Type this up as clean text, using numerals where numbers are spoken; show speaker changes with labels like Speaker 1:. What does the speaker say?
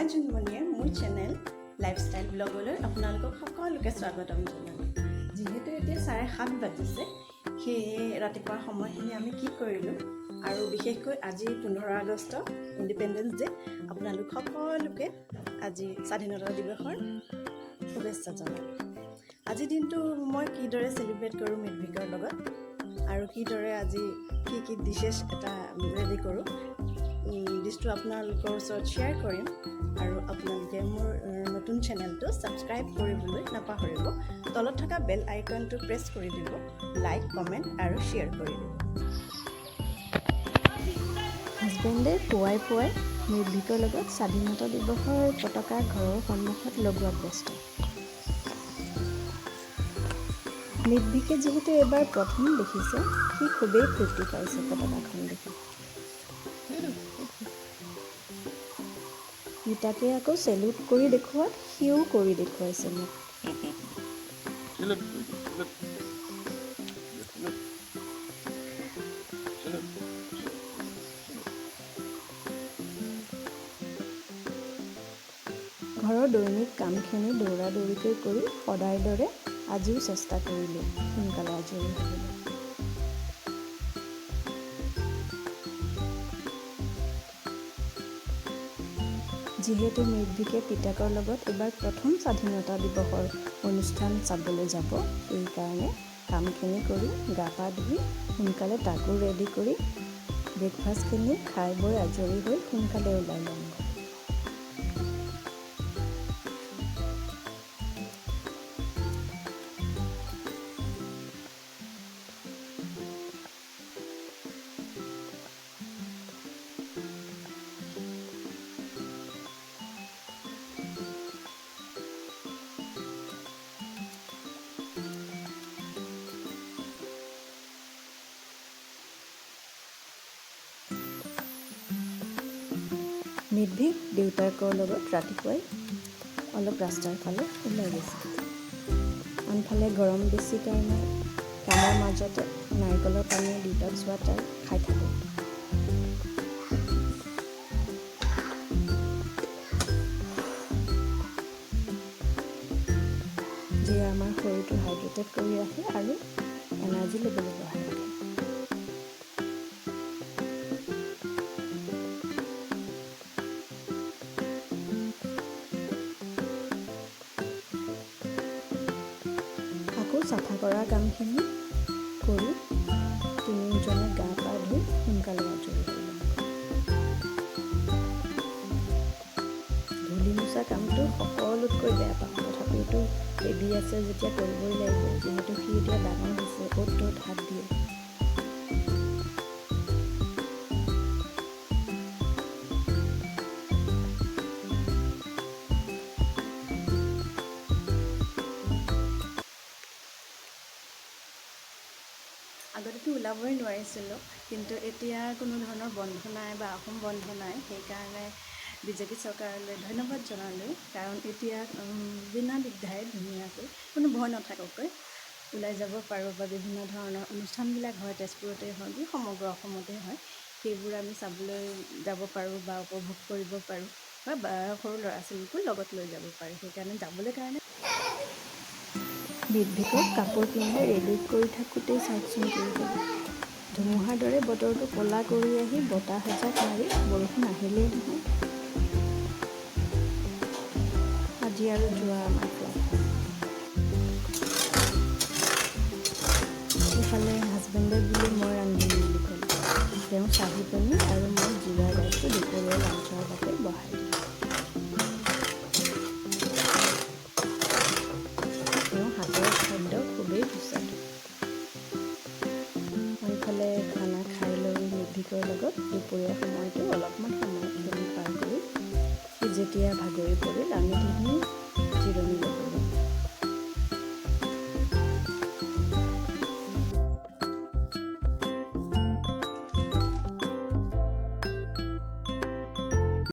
Speaker 1: মই জুনমণিয়ে মোৰ channel lifestyle ব্লগলৈ আপোনালোকক সকলোকে স্বাগতম জনালোঁ। যিহেতু এতিয়া 7:30 বাজিছে, সেয়ে ৰাতিপুৱাৰ সময়খিনি আমি কি কৰিলোঁ আৰু বিশেষকৈ আজি 15 আগষ্ট ইণ্ডিপেণ্ডেন্স ডে, আপোনালোক সকলোকে আজি স্বাধীনতা দিৱসৰ শুভেচ্ছা জনালোঁ। আজিৰ দিনটো মই কিদৰে চেলিব্ৰেট কৰোঁ মিডভিকৰ লগত আৰু কিদৰে আজি কি ডিছেছ এটা ৰেডি কৰোঁ, ডিছটো আপোনালোকৰ ওচৰত শ্বেয়াৰ কৰিম। আৰু আপোনালোকে মোৰ নতুন চেনেলটো ছাবস্ক্ৰাইব কৰিবলৈ নাপাহৰিব। তলত থকা বেল আইকনটো প্ৰেছ কৰি দিব, লাইক, কমেণ্ট আৰু শ্বেয়াৰ কৰি দিব। হাজবেণ্ডে পুৱাই মিডভিকৰ লগত স্বাধীনতা দিৱসৰ পতাকা ঘৰৰ সন্মুখত লগোৱাত ব্যস্ত। মিডভিকে যিহেতু এবাৰ প্ৰথম দেখিছে, সি খুবেই ফূৰ্তি পাইছে পতাকাখন দেখি। গীতাকে আকৌ চেলুট কৰি দেখুৱাত সিও কৰি দেখুৱাইছে মোক। ঘৰৰ দৈনিক কামখিনি দৌৰাদৌৰিকৈ কৰি সদায় দৰে আজিও চেষ্টা কৰিলোঁ সোনকালে আজৰি হ'বলৈ। যিহেতু মিডভিকে পিতাকৰ লগত এবাৰ প্ৰথম স্বাধীনতা দিৱসৰ অনুষ্ঠান চাবলৈ যাব, সেইকাৰণে কামখিনি কৰি গা পা ধুই সোনকালে তাকো ৰেডি কৰি ব্ৰেকফাষ্টখিনি খাই বৈ আজৰি হৈ সোনকালে ওলাই ল'ম। মিডভিক দেউতাকৰ লগত ৰাতিপুৱাই অলপ ৰাস্তাৰ ফালে ওলাই গৈছে। আনফালে গৰম বেছি কাৰণে কামৰ মাজতে নাৰিকলৰ পানী ডিটক্স ৱাটাৰ খাই থাকোঁ। যিয়ে আমাৰ শৰীৰটো হাইড্ৰেটেড কৰি ৰাখে আৰু এনাৰ্জি লেভেলো বঢ়াই ৰাখে। আকৌ চাফা কৰা কামখিনি কৰি তিনিওজনে গা পা ধুই সোনকালে আজৰি হৈ ল'ম। ধূলি মোচা কামটো সকলোতকৈ বেয়া পাওঁ, তথাপিতো বেবী আছে যেতিয়া কৰিবই লাগিব, যিহেতু সি এতিয়া ডাঙৰ হৈছে, অ'ত ত'ত হাত দিয়ে। আগতেতো ওলাবই নোৱাৰিছিলোঁ, কিন্তু এতিয়া কোনো ধৰণৰ বন্ধ নাই বা অসম বন্ধ নাই, সেইকাৰণে বিজেপি চৰকাৰলৈ ধন্যবাদ জনালোঁ। কাৰণ এতিয়া বিনা দিগদাৰে ধুনীয়াকৈ কোনো ভয় নথকাকৈ ওলাই যাব পাৰোঁ বা বিভিন্ন ধৰণৰ অনুষ্ঠানবিলাক হয়, তেজপুৰতে হয় বা সমগ্ৰ অসমতে হয়, সেইবোৰ আমি চাবলৈ যাব পাৰোঁ বা উপভোগ কৰিব পাৰোঁ বা সৰু ল'ৰা ছোৱালীকো লগত লৈ যাব পাৰোঁ। সেইকাৰণে যাবলৈ কাৰণে মিডভিকক কাপোৰ পিন্ধাই ৰেডি কৰি থাকোঁতেই চাওকচোন কি হ'ল। ধুমুহাৰ দৰে বতৰটো ক'লা কৰি আহি বতাহ এজাক মাৰি বৰষুণ আহিলেই নহয়। আজি আৰু যোৱা আমাৰ ফ্লাইট। ইফালে হাজবেণ্ডে বুলি মই ৰান্ধিম বুলি ক'লে। তেওঁ চাহি পানী আৰু মই জিৰা ৰাইচটো দুপৰীয়া লাঞ্চৰ বাবে বহাই দিলোঁ। খাদ্য খুবেই সুস্বাদু। আনফালে খানা খাই লৈ মিডভিকৰ লগত দুপৰীয়া সময়টো অলপমান সময়খিনি পাৰ কৰি সি যেতিয়া ভাগৰি পৰিল, আমি দুজনী জিৰণি ল'বলৈ।